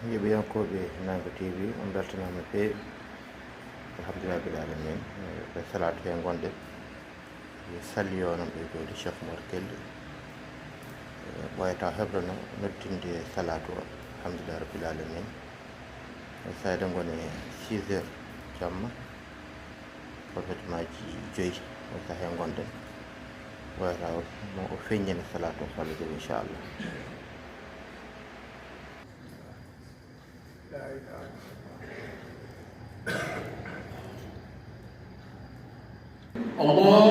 heɓiyankoɓe Nango TV on beltanama feewi alhamdulillah bil alamin ɓe salatu he gonɗen salli o noon ɓe jooɗi Cheikh Oumar Kelli ɓoyata heɓrano noddinde salatu o alhamdulillah rabbil alamin sayde gone 6 heures jamma profétemaji 5 o sahe gonɗen ɓoyata mo o feññene salatu o so Allah jaɓi inchallah. الله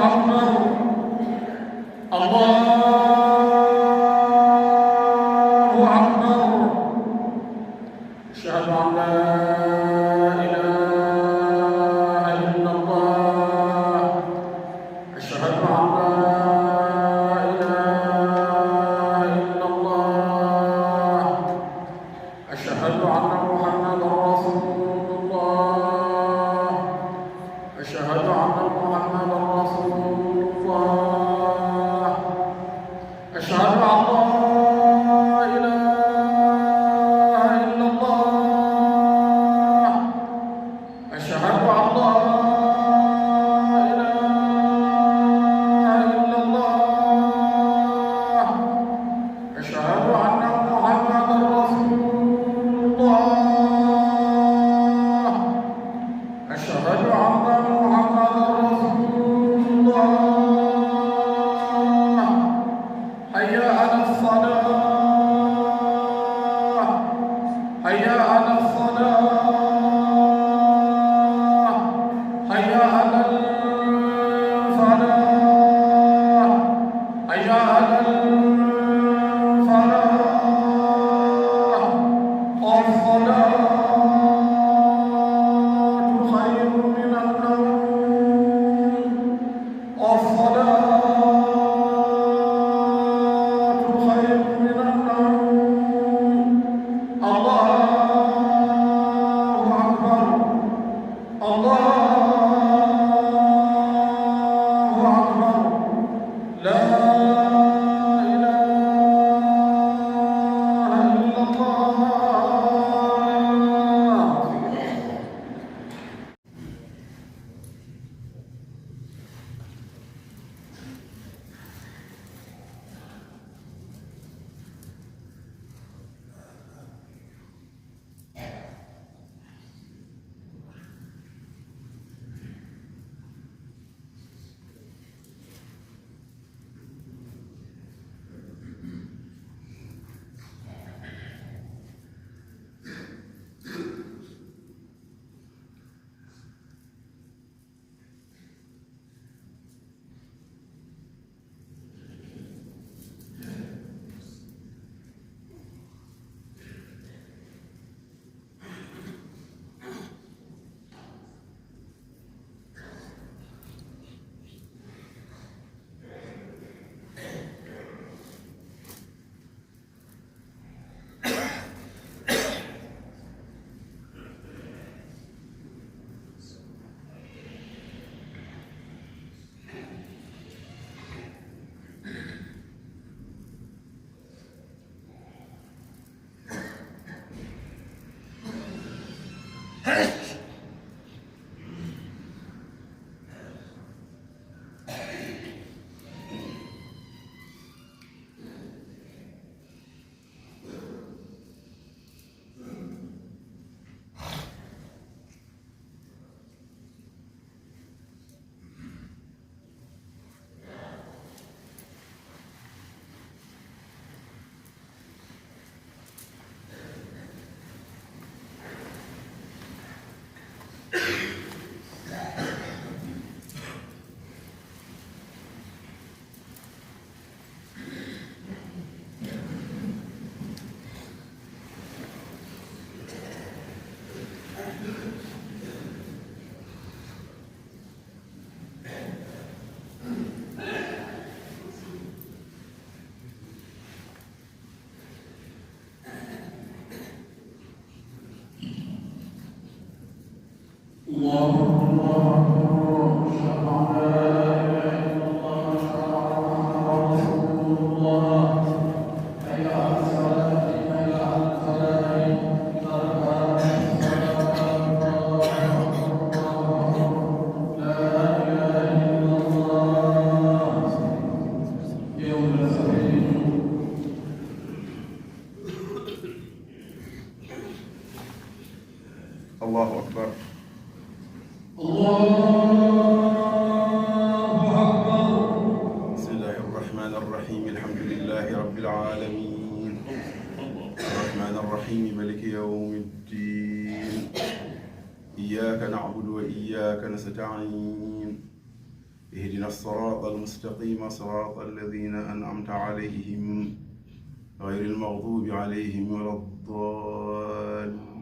أكبر الله أكبر أشهد أن لا إله إلا الله أشهد أن لا إله إلا الله أشهد أن محمدا رسول الله أشهد أن محمدا رسول الله أشهد أن لا إله إلا الله أشهد أن لا إله إلا الله أشهد أن محمدا رسول الله أشهد أن محمدا رسول الله حي على الصلاة حي على الصلاة حي على الفلاح حي على الفلاح الصلاة خير من النوم الصلاة خير من النوم الله أكبر الله أكبر لا إله إلا الله. الله الله أكبر. بسم الله الرحمن الرحيم. الحمد لله رب العالمين الرحمن الرحيم مالك يوم الدين إياك نعبد وإياك نستعين اهدنا الصراط المستقيم صراط الذين أنعمت عليهم غير المغضوب عليهم ولا الضالين.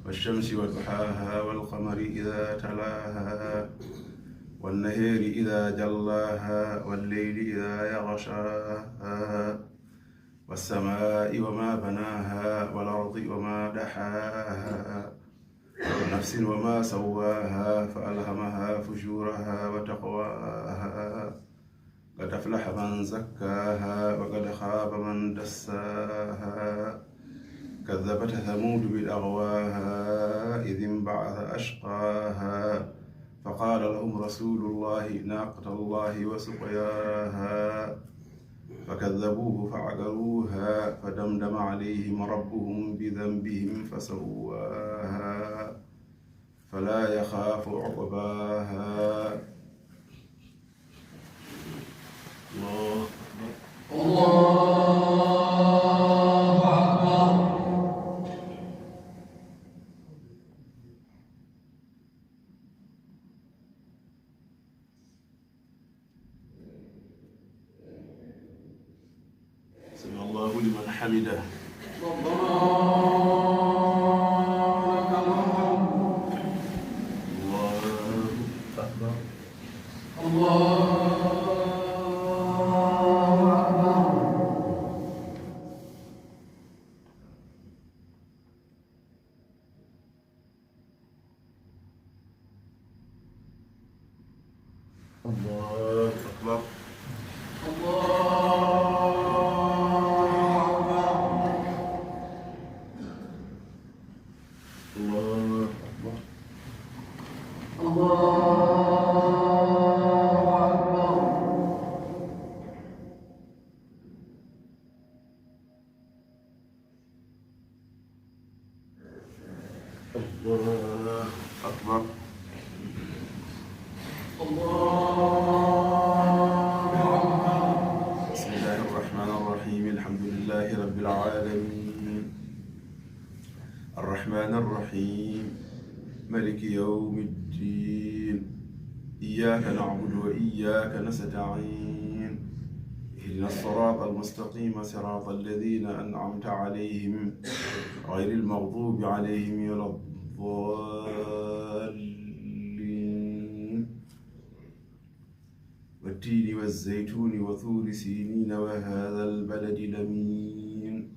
والشمس وضحاها والقمر إذا تلاها والنهار إذا جلاها والليل إذا يغشاها والسماء وما بناها والأرض وما دحاها ونفس وما سواها فألهمها فجورها وتقواها قد أفلح من زكاها وقد خاب من دساها كذبت ثمود بالأغواها إذ انبعث أشقاها فقال لهم رسول الله ناقة الله وسقياها فكذبوه فعقروها فدمدم عليهم ربهم بذنبهم فسواها فلا يخاف عقباها. الله أكبر. سمع الله لمن حمده. الله أكبر. بسم الله الرحمن الرحيم الحمد لله رب العالمين الرحمن الرحيم مالك يوم الدين إياك نعبد وإياك نستعين اهدنا الصراط المستقيم صراط الذين أنعمت عليهم غير المغضوب عليهم ولا الضالين. والتين والزيتون وطور سينين وهذا البلد الأمين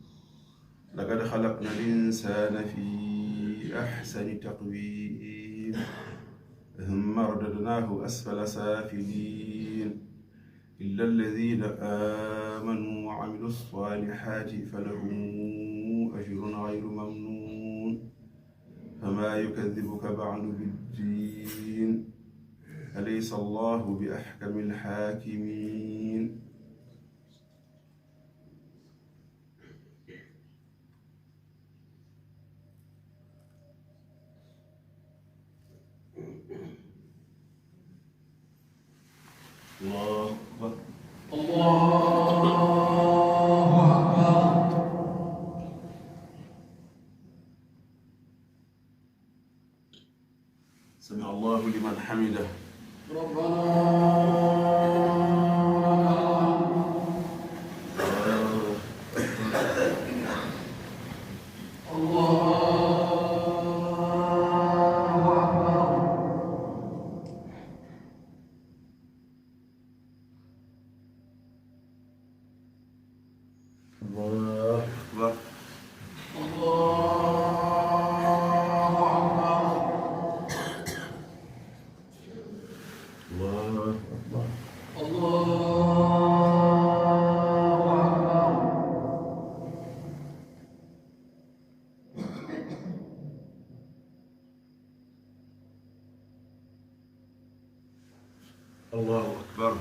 لقد خلقنا الإنسان في أحسن تقويم ثم رددناه أسفل سافلين إلا الذين آمنوا وعملوا الصالحات فلهم أجر غير ممنون فما يكذبك بعد بالدين أليس الله بأحكم الحاكمين. الله أكبر. سمع الله لمن حمده. الله أكبر. الله أكبر. الله أكبر.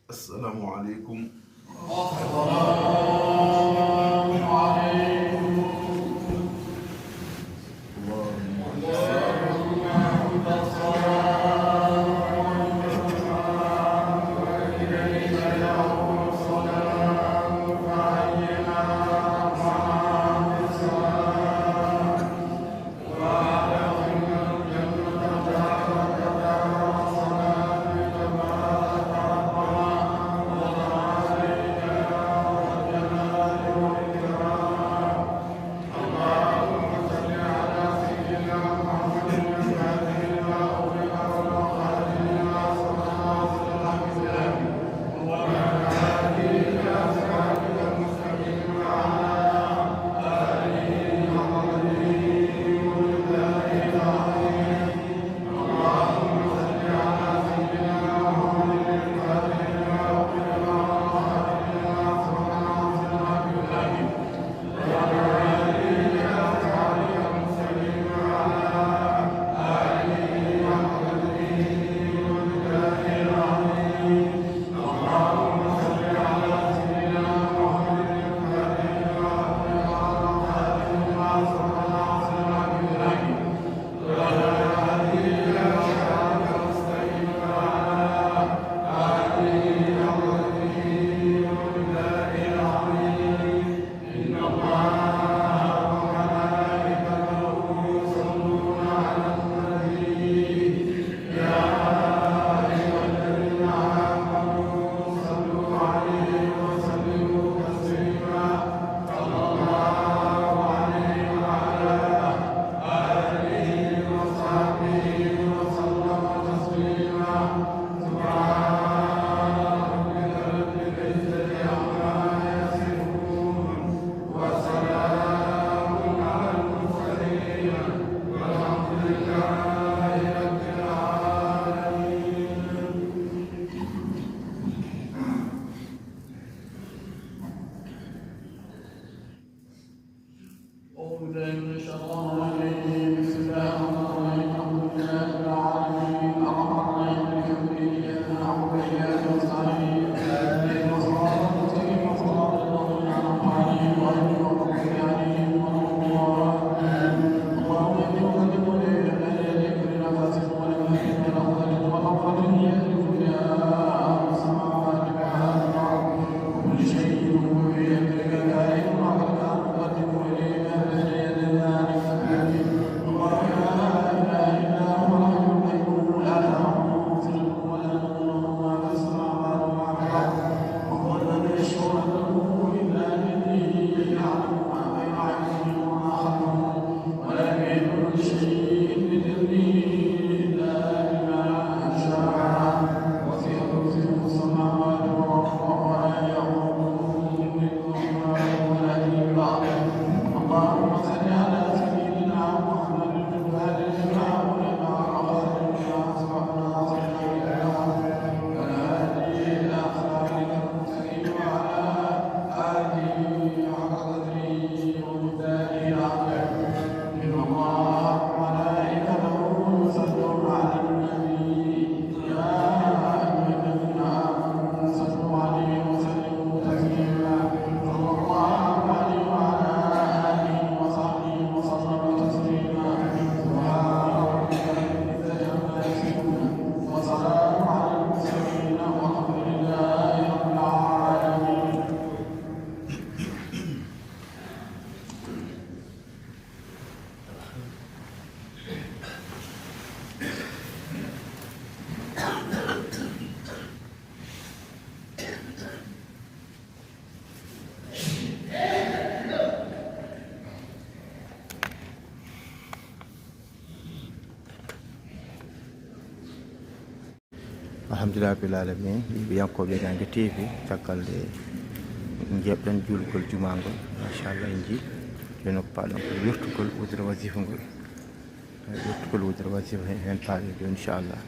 السلام عليكم. alhamdulillah rabbil alamin biyankoɓe Gangue TV caggal nde jebɗen julgol jumangol machallah en jii ɓe noppaɗon ko wirtugol wudra wasifa ngol wirtugol wudra wasifa hen paaɗe ɗo inchallah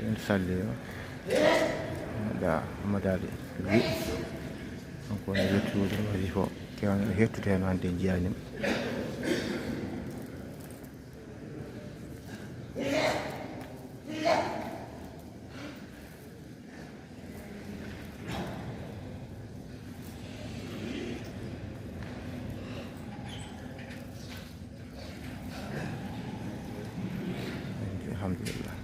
en salli o da madade wi donc woni wirtu wudra wasifa o kewno hettude hen hande jiyanima alhamdulillah.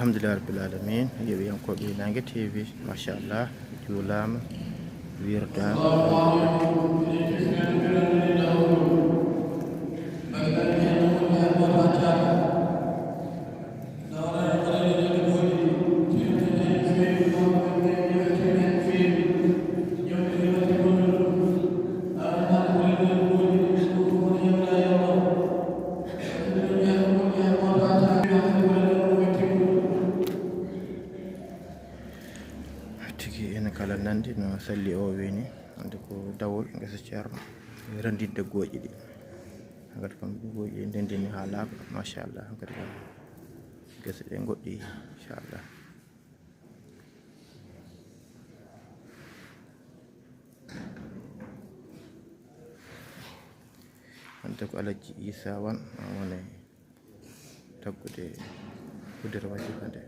alhamdulillah rabbil alamin. Yeɓiyankoɓe Nangue TV machallah juulama wirdama. Tigi ene kala nandi no salli o wini ande ko dawol ngesa ceerno randinde gooƴi ɗi hankadi kam gooƴi ɗi ndendini ha laaɓa machallah hankadi kam gese ɗe goɗɗi inchallah. hande ko Alaji Isa Wane woni taggude huddere wajifa nde.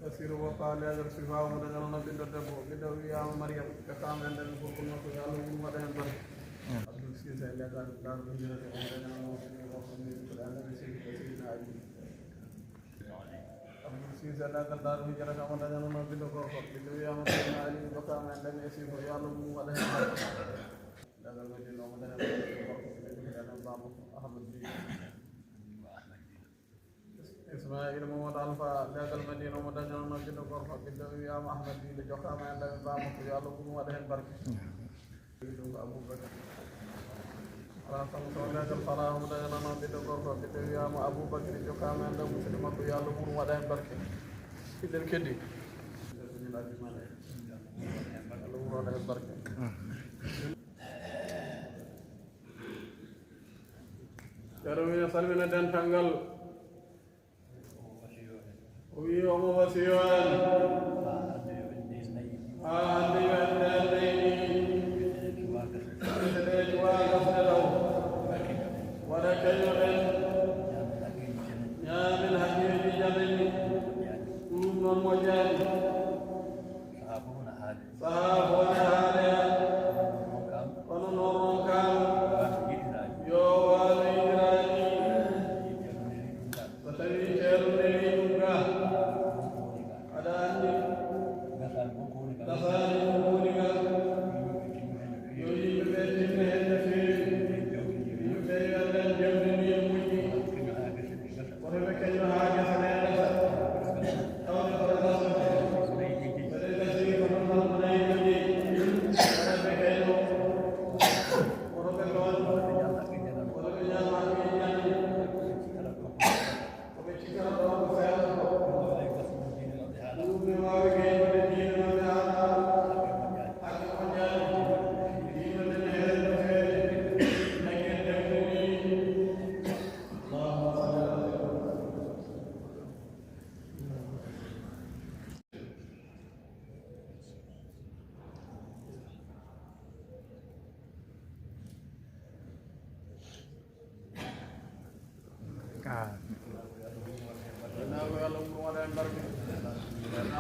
Asiru وقال هذا الصفاء ومدجنا بنت الدبو بدو يا مريم كقام عند الفقر وقال له ما ده بر عبد السيد الله قال دار بنجنا ومدجنا وصلنا القرآن بسيدنا علي عبد السيد الله قال دار بنجنا ومدجنا بدو يا مريم علي وقام عند السيد يا له ما ده بر دار بنجنا ومدجنا بابو أحمد إسماعيل محمد ألفا ذاك المدينة ومدجنا نجد غرفة بدو يا أحمد دي لجوكام عند بابو يا له ما ده بر أبو بكر Rasam soalnya kalau salah mudah nama beda korban beda ya ma Abu Bakar itu kami anda muslim aku ya lu pun wadah berke kita kedi jadi lagi mana lu wadah berke Jarumnya salmina dan tanggal Uwi omo wasiwan Ada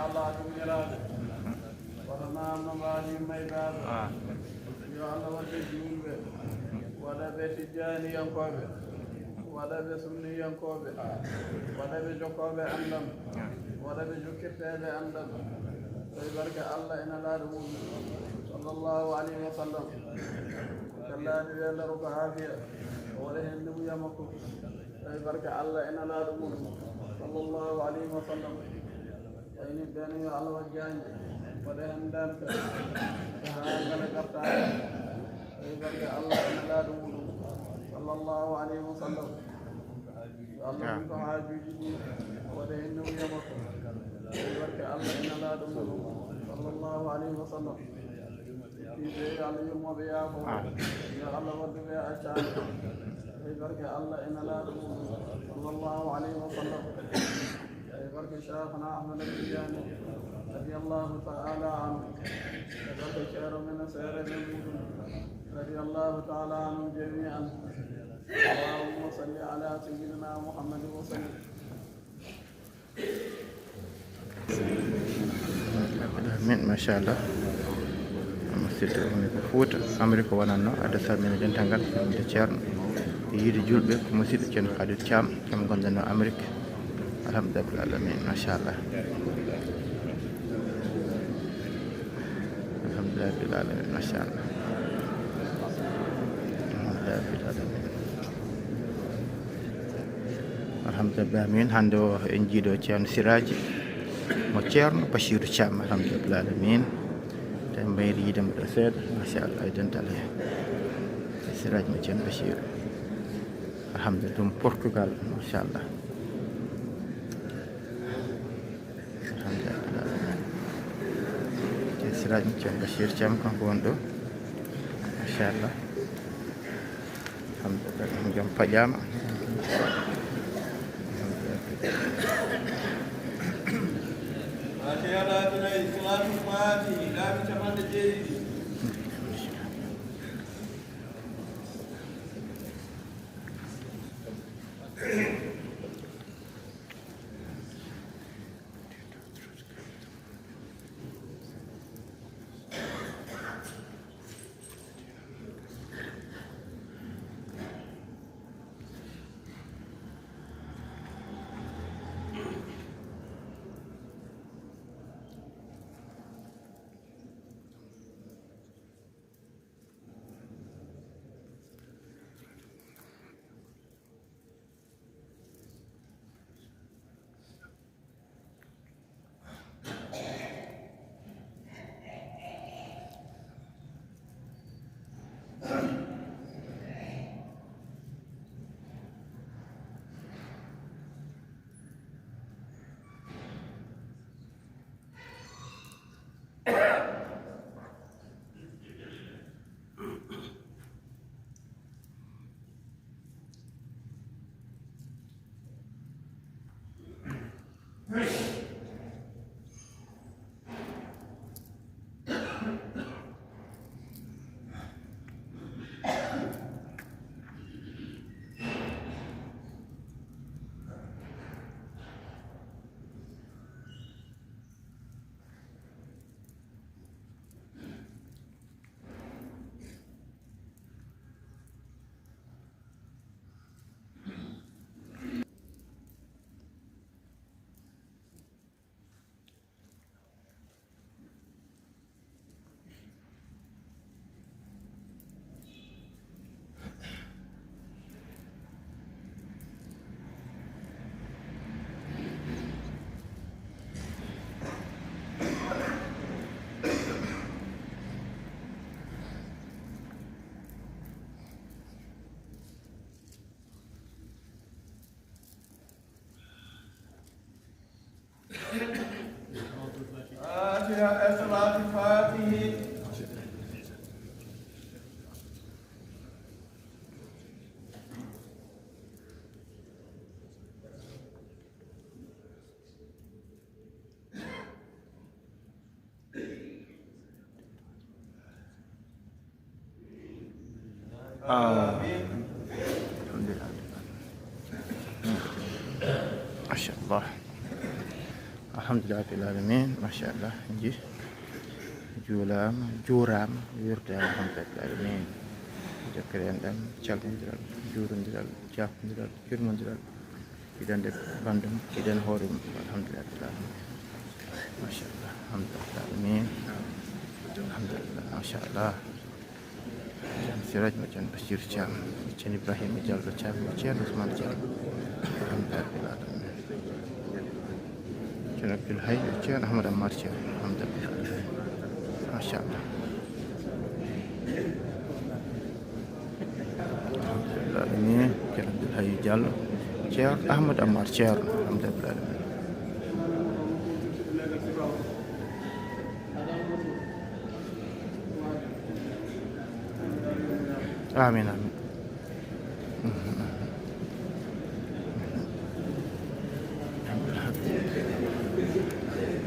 Allah ɗum ñalade waɗanamno mbaɗi maybaɓe yo Allah waɗɓe julɓe waɗaɓe tijjaniyankoɓe waɗaɓe sunniyankoɓe waɗaɓe jokkoɓe andam waɗaɓe jokkirteɓe andam tawi barke Allah ina laaɗo mum sallllahu alayhi wa sallam kallaɗi welaro ko haafiya o waɗa hen ndemuya makko tawi barke Allah ina laaɗo mum sallllahu alayhi wa sallam ayni ɓene yo Allah wat jañde waɗa hen dante ha ngala gartaɗe tawi barke Allah ina laaɗo muɗum sallllahu alayhi wa sallam yo Allah ɗum ko haajuji ɗi waɗa hen ndemuya makko tawi barke Allah ina laaɗo muɗum sallllahu alayhi wa sallam fiɓe yo Allah yurmoɓe yaafo yo Allah wadduɓe accade tawi barke Allah ina laaɗo muɗum sallllahu alayhi wa sallam tawi barke cheikhna Ahmad Tidiane radiyallahu taala anhu tawi barke ceero men seere men muɗum radiyallahu taala anhum jami'an allahumma salli ala sayyidina Muhammadin wa sallim. min machallah musidɗo woni ko Fouta Amérique wonanno adda salmina dental ngal de ceerno e yiide julɓe ko musidɗo ceerno Khalid Thiam kam gonɗenno Amérique alhamdulillah rabbil alamin machallah alhamdulillah rabbil alamin machallah alhamdulillah rabbil alamin alhamdulillah rabbil alamin hande o en jiiɗo ceerno Siraji mo ceerno Bachirou Thiam alhamdulillah rabbil alamin en mbayri yidemo ɗo seeɗa machallah e dental he Siraji mo ceerno Bachirou alhamdulillah ɗum Portugal machallah alhamdulillah rabbil alamin Siraji mo ceerno Bachirou Thiam kanko woni ɗo machallah alhamdulillah joom paƴama alhamdulillah rabbil alamin machallah ji juulama juurama wirtama alhamdulillah rabbil alamin jokkere en ɗam calmodiral juurodiral jafodiral yurmodiral iɗande bandum iɗen hoore mum alhamdulillah rabbil alamin machallah alhamdulillah rabbil alamin alhamdulillah machallah siraj mo ceerno Bachir Thiam ceerno Ibrahima Diallo Thiam ceerno Ousmane Diallo alhamdulillah rabbil alamin ceerno Abdoul Hay ceerno Ahmadou Amar Thiam alhamdulillah machallah alhamdulillah alamin ceerno Abdoul Hay Diallo ceerno Ahmadou Amar ceerno alhamdulillah alamin آمين آمين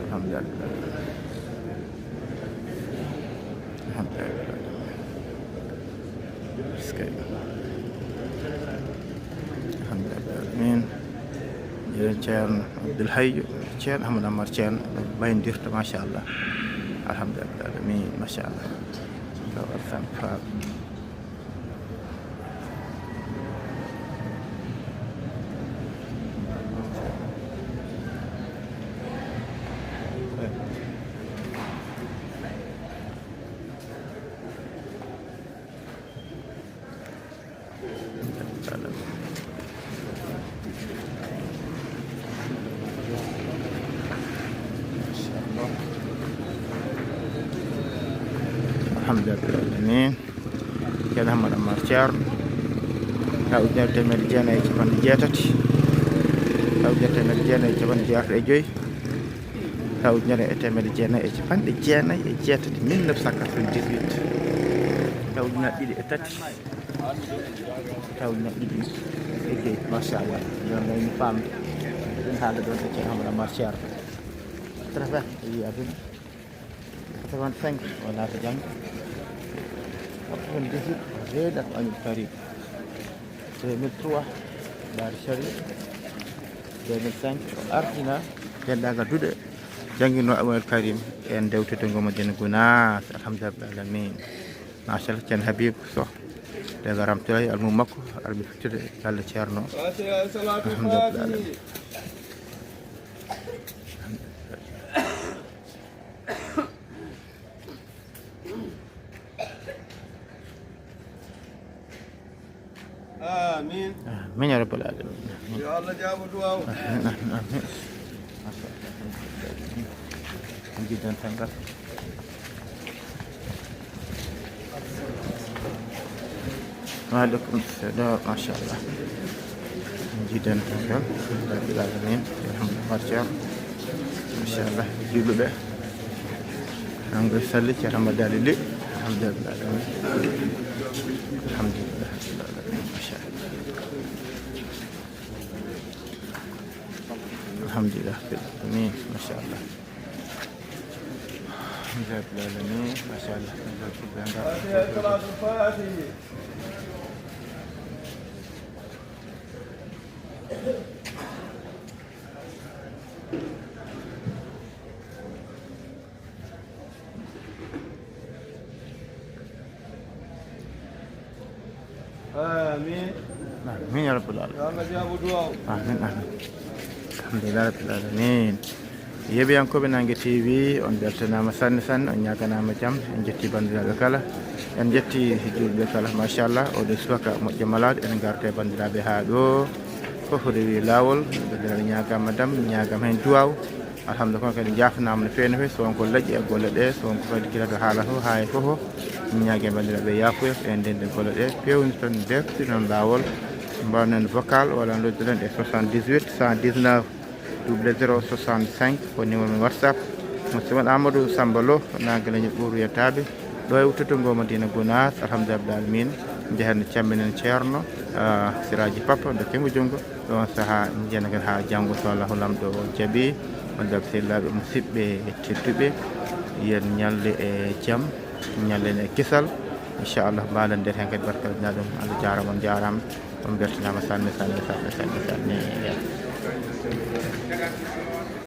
الحمد لله الحمد لله الحمد لله آمين ceerno Abdoul Hay ceerno Ahmadou Amar ceerno bayindirta machallah alhamdulillah alamin machallah alhamdulillah alamin ceerno Ahmadou Amar ceerno taw ujunere temedde jeenayyi e capanɗe jeetati taw ujunere temedde jeenayyi e capanɗe jeetati e joyyi taw ujunere e temedde jeenayyi e capanɗe jeenayyi e jeetati 1998 taw ujunere ɗiɗi e tati taw ujunere ɗiɗi e joyyi machallah jon gayni famde ɗum haalde ɗon e ceerno Ahmadou Amar ceerno 80 wi aduna 85 wona to janggo 98 reedat Agnul Karim 2003 Daara Sharif 2005 o ardina dendagal duuɗe jangguino Agnul Karim en dewtude ngo Madina Gounass alhamdulillah rabbil alamin machallah ceerno Habib Sow daga ramtoray almum makko armi fittude galle ceerno alhamdulillah rabbil alamin آمين آمين يا رب العالمين يا الله جاب دعاء آمين جدا تنقل وعليكم السلام ما شاء الله جدا تنقل رب العالمين الحمد لله ما شاء الله جيبوا به نقول سلك يا رمضان لي الحمد لله الحمد لله ما شاء الله الحمد لله رب العالمين ما شاء الله الحمد لله رب العالمين ما شاء الله صلاة الفاتحة آمين آمين يا رب العالمين يا الله جاب دعاء آمين آمين الحمد لله رب العالمين yeɓiyankoɓe Nangue TV on beltanama sanne sanne on ñaganama jaam en jetti bandiraɓe kala en jetti julɓe kala machallah oɗo subaka moƴƴo malade en garte bandiraɓe ha ɗo foof rewi lawol bandiraɓe ñagama dam ñagam hen duwaw alhamdulillah kono kadi jafnama no fewi no fewi so wonko laaƴi e golle ɗe so wonko kadi guila to haala to ha e fofo ñague bandiraɓe yafuya en ndende golle ɗe pewni tan defti noon lawol mbawnen vocal walla nodduɗen e 78 119 0065 ko numéro men WhatsApp musidɗo Amadou Samba Lo Nangue leñol ɓuuru yettade ɗo e wuttotongo Madina Gounass alhamdulillah rabbil alamin jehen camminen ceerno siraji papa nde kengo junggo ɗon saaha jena kadi ha janggo so Allahu lamɗo o jaaɓi wondaɓe sehilaɓe musidɓe tedduɓe yen ñalle e jaam ñallen e kisal inchallah mbalen nder hen kadi barkalina ɗum Allah jarama on jarama on beltanama sanne sanne sanne sanne sanne